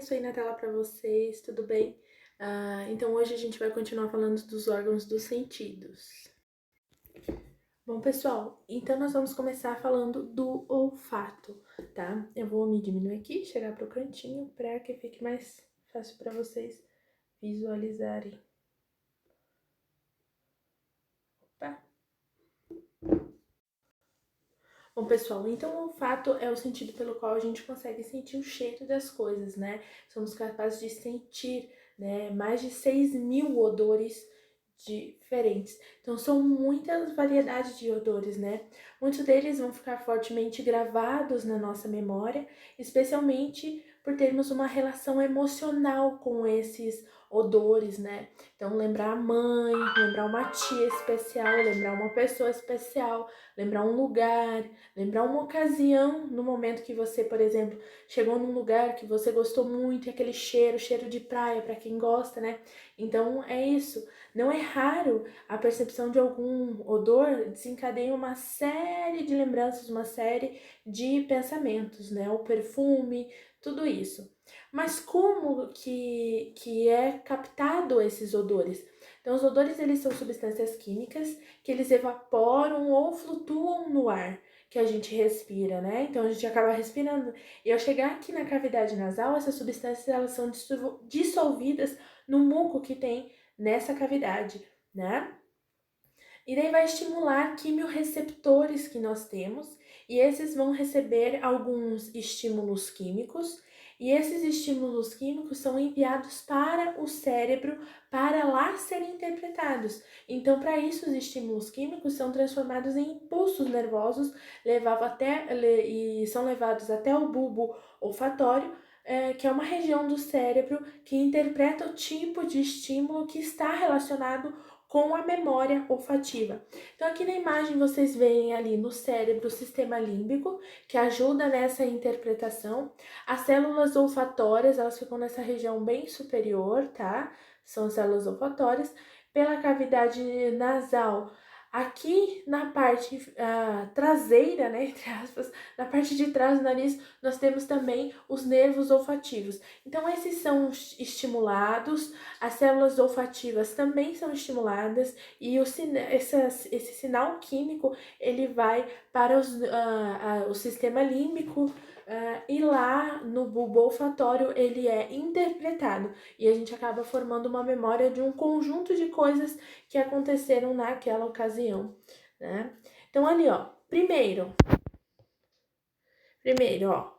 Isso aí na tela para vocês, tudo bem? Então hoje a gente vai continuar falando dos órgãos dos sentidos. Bom, pessoal, então nós vamos começar falando do olfato, tá? Eu vou me diminuir aqui, chegar pro cantinho para que fique mais fácil para vocês visualizarem. Opa! Bom, pessoal, então o olfato é o sentido pelo qual a gente consegue sentir o cheiro das coisas, né? Somos capazes de sentir, né, mais de 6.000 odores diferentes. Então, são muitas variedades de odores, né? Muitos deles vão ficar fortemente gravados na nossa memória, especialmente por termos uma relação emocional com esses odores, né? Então, lembrar a mãe, lembrar uma tia especial, lembrar uma pessoa especial, lembrar um lugar, lembrar uma ocasião no momento que você, por exemplo, chegou num lugar que você gostou muito, e aquele cheiro de praia para quem gosta, né? Então é isso. Não é raro a percepção de algum odor desencadeia uma série de lembranças, uma série de pensamentos, né? O perfume, tudo isso. Mas como que é captado esses odores? Então, os odores, eles são substâncias químicas que eles evaporam ou flutuam no ar que a gente respira, né? Então, a gente acaba respirando. E ao chegar aqui na cavidade nasal, essas substâncias, elas são dissolvidas no muco que tem nessa cavidade, né? E daí vai estimular quimiorreceptores que nós temos, e esses vão receber alguns estímulos químicos, e esses estímulos químicos são enviados para o cérebro para lá serem interpretados. Então, para isso, os estímulos químicos são transformados em impulsos nervosos, e são levados até o bulbo olfatório, que é uma região do cérebro que interpreta o tipo de estímulo que está relacionado com a memória olfativa. Então, aqui na imagem vocês veem ali no cérebro o sistema límbico, que ajuda nessa interpretação. As células olfatórias, elas ficam nessa região bem superior, tá? São células olfatórias. Pela cavidade nasal, aqui na parte traseira, né, entre aspas, na parte de trás do nariz, nós temos também os nervos olfativos. Então, esses são estimulados, as células olfativas também são estimuladas e esse sinal químico ele vai para o sistema límbico e lá no bulbo olfatório ele é interpretado e a gente acaba formando uma memória de um conjunto de coisas que aconteceram naquela ocasião, né? Então ali, ó, primeiro, ó,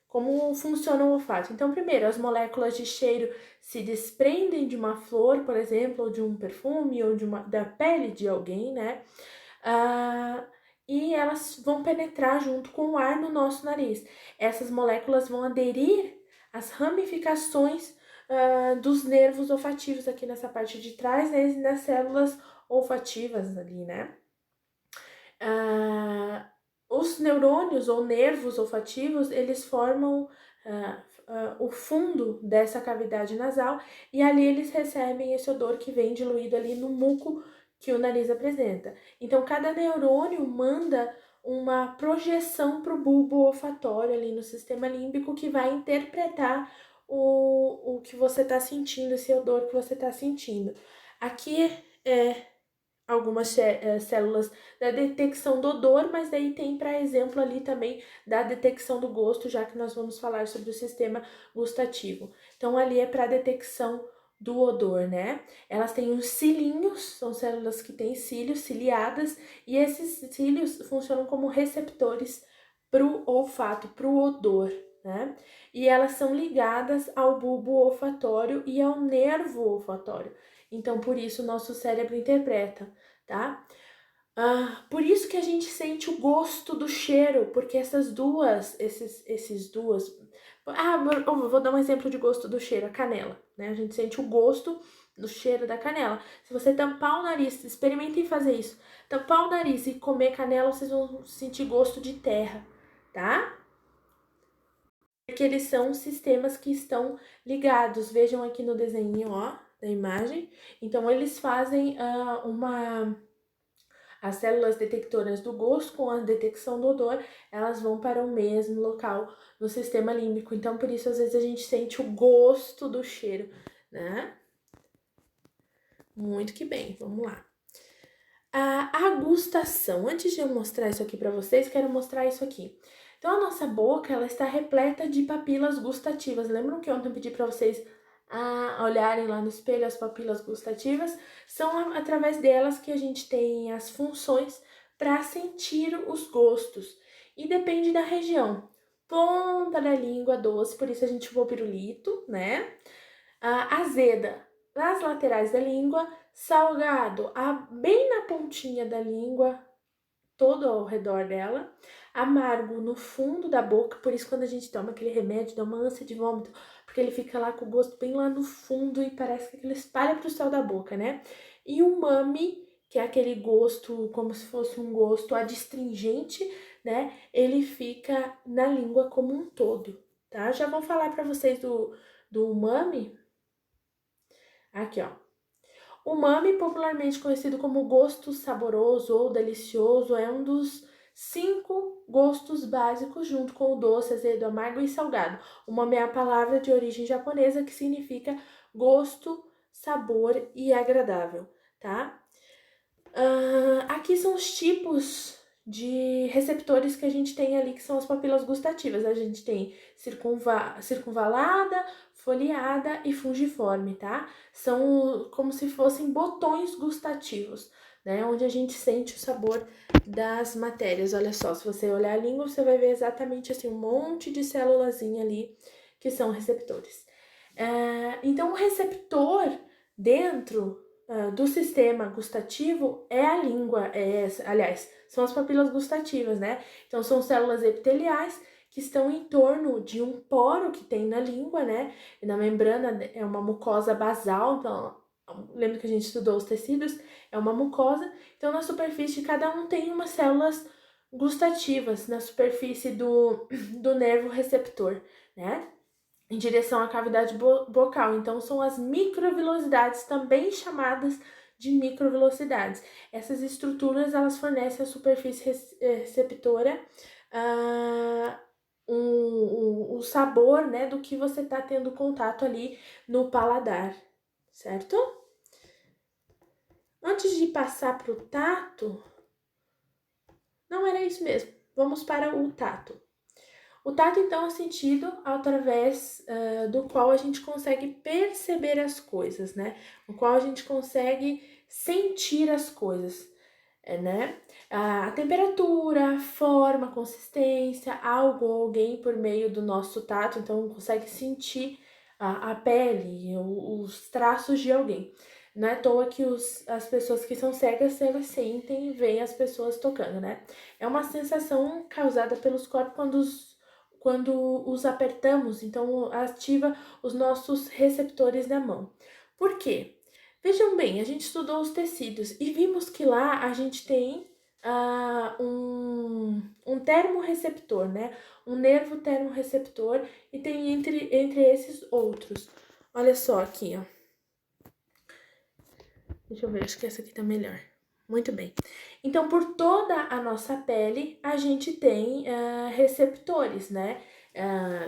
como funciona o olfato? Então, primeiro, as moléculas de cheiro se desprendem de uma flor, por exemplo, ou de um perfume, ou da pele de alguém, né? E elas vão penetrar junto com o ar no nosso nariz. Essas moléculas vão aderir às ramificações dos nervos olfativos aqui nessa parte de trás, né? E nas células olfativas ali, né? Os neurônios ou nervos olfativos, eles formam o fundo dessa cavidade nasal e ali eles recebem esse odor que vem diluído ali no muco que o nariz apresenta. Então, cada neurônio manda uma projeção para o bulbo olfatório ali no sistema límbico que vai interpretar o que você está sentindo, esse odor que você está sentindo. Aqui é algumas células da detecção do odor, mas daí tem, para exemplo, ali também da detecção do gosto, já que nós vamos falar sobre o sistema gustativo. Então, ali é para detecção do odor, né? Elas têm os cilinhos, são células que têm cílios, ciliadas, e esses cílios funcionam como receptores para o olfato, para o odor, né? E elas são ligadas ao bulbo olfatório e ao nervo olfatório. Então, por isso, o nosso cérebro interpreta, tá? Por isso que a gente sente o gosto do cheiro, porque esses duas... eu vou dar um exemplo de gosto do cheiro, a canela, né? A gente sente o gosto do cheiro da canela. Se você tampar o nariz, experimentem fazer isso. Tampar o nariz e comer canela, vocês vão sentir gosto de terra, tá? Porque eles são sistemas que estão ligados. Vejam aqui no desenho, ó, da imagem. Então, eles fazem As células detectoras do gosto com a detecção do odor, elas vão para o mesmo local no sistema límbico. Então, por isso, às vezes, a gente sente o gosto do cheiro, né? Muito que bem, vamos lá. A agustação. Antes de eu mostrar isso aqui para vocês, quero mostrar isso aqui. Então, a nossa boca, ela está repleta de papilas gustativas. Lembram que ontem eu pedi para vocês olharem lá no espelho as papilas gustativas? São através delas que a gente tem as funções para sentir os gostos. E depende da região. Ponta da língua doce, por isso a gente chupou pirulito, né? Azeda, nas laterais da língua, salgado, bem na pontinha da língua, todo ao redor dela, amargo no fundo da boca, por isso quando a gente toma aquele remédio dá uma ânsia de vômito, porque ele fica lá com o gosto bem lá no fundo e parece que ele espalha pro céu da boca, né? E o umami, que é aquele gosto como se fosse um gosto adstringente, né? Ele fica na língua como um todo, tá? Já vou falar para vocês do umami. Aqui, ó. Umami, popularmente conhecido como gosto saboroso ou delicioso, é um dos 5 gostos básicos, junto com o doce, azedo, amargo e salgado. Umami é a palavra de origem japonesa que significa gosto, sabor e agradável, tá? Aqui são os tipos de receptores que a gente tem ali, que são as papilas gustativas. A gente tem circunvalada, foliada e fungiforme, tá? São como se fossem botões gustativos, né? Onde a gente sente o sabor das matérias. Olha só, se você olhar a língua, você vai ver exatamente assim um monte de célulazinha ali que são receptores. Então, o receptor dentro do sistema gustativo é a língua, aliás, são as papilas gustativas, né? Então, são células epiteliais que estão em torno de um poro que tem na língua, né? E na membrana é uma mucosa basal, então, lembra que a gente estudou os tecidos? É uma mucosa. Então, na superfície, cada um tem umas células gustativas na superfície do nervo receptor, né? Em direção à cavidade bocal. Então, são as microvilosidades, também chamadas de microvelocidades. Essas estruturas, elas fornecem à superfície receptora o sabor, né, do que você está tendo contato ali no paladar, certo? Antes de passar para o tato, não era isso mesmo. Vamos para o tato. O tato, então, é o sentido através do qual a gente consegue perceber as coisas, né? O qual a gente consegue sentir as coisas, né? A temperatura, a forma, a consistência, algo ou alguém por meio do nosso tato, então consegue sentir a pele, os traços de alguém. Não é à toa que as pessoas que são cegas, elas sentem e veem as pessoas tocando, né? É uma sensação causada pelos corpos quando os apertamos, então ativa os nossos receptores na mão. Por quê? Vejam bem, a gente estudou os tecidos e vimos que lá a gente tem um termorreceptor, né? Um nervo termorreceptor e tem entre esses outros. Olha só aqui, ó. Deixa eu ver, acho que essa aqui tá melhor. Muito bem. Então, por toda a nossa pele, a gente tem receptores, né?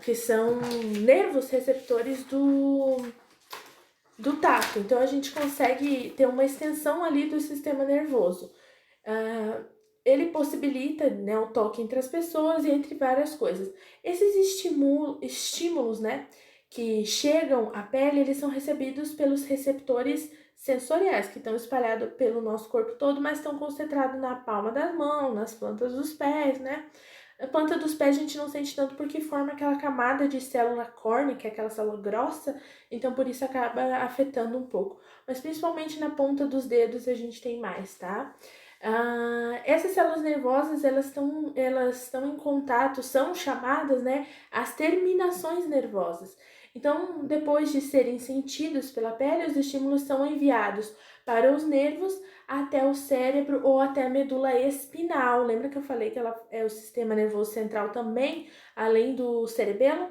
Que são nervos receptores do tato. Então, a gente consegue ter uma extensão ali do sistema nervoso. Ele possibilita, né, o toque entre as pessoas e entre várias coisas. Esses estímulos, né, que chegam à pele, eles são recebidos pelos receptores sensoriais, que estão espalhados pelo nosso corpo todo, mas estão concentrados na palma das mãos, nas plantas dos pés, né? A planta dos pés a gente não sente tanto porque forma aquela camada de célula córnea, que é aquela célula grossa, então por isso acaba afetando um pouco. Mas principalmente na ponta dos dedos a gente tem mais, tá? Essas células nervosas, elas estão em contato, são chamadas, né, as terminações nervosas. Então, depois de serem sentidos pela pele, os estímulos são enviados para os nervos até o cérebro ou até a medula espinal. Lembra que eu falei que ela é o sistema nervoso central também, além do cerebelo?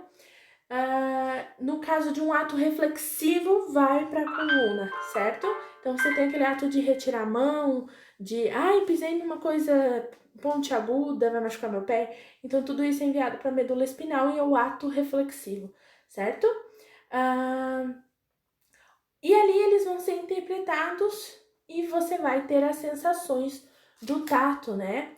No caso de um ato reflexivo, vai para a coluna, certo? Então, você tem aquele ato de retirar a mão, de, ai, pisei numa coisa pontiaguda, vai machucar meu pé. Então, tudo isso é enviado para a medula espinhal e é o ato reflexivo, certo? E ali eles vão ser interpretados e você vai ter as sensações do tato, né?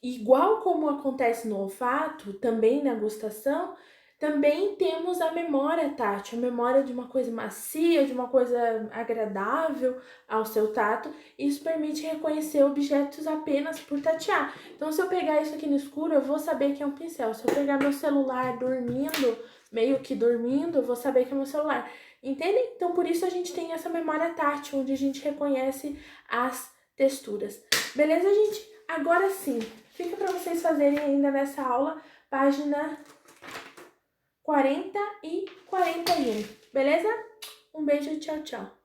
Igual como acontece no olfato, também na gustação, também temos a memória tátil, a memória de uma coisa macia, de uma coisa agradável ao seu tato. Isso permite reconhecer objetos apenas por tatear. Então, se eu pegar isso aqui no escuro, eu vou saber que é um pincel. Se eu pegar meu celular dormindo, meio que dormindo, eu vou saber que é meu celular. Entendem? Então, por isso a gente tem essa memória tátil, onde a gente reconhece as texturas. Beleza, gente? Agora sim, fica para vocês fazerem ainda nessa aula, página 40 e 41, beleza? Um beijo e tchau, tchau.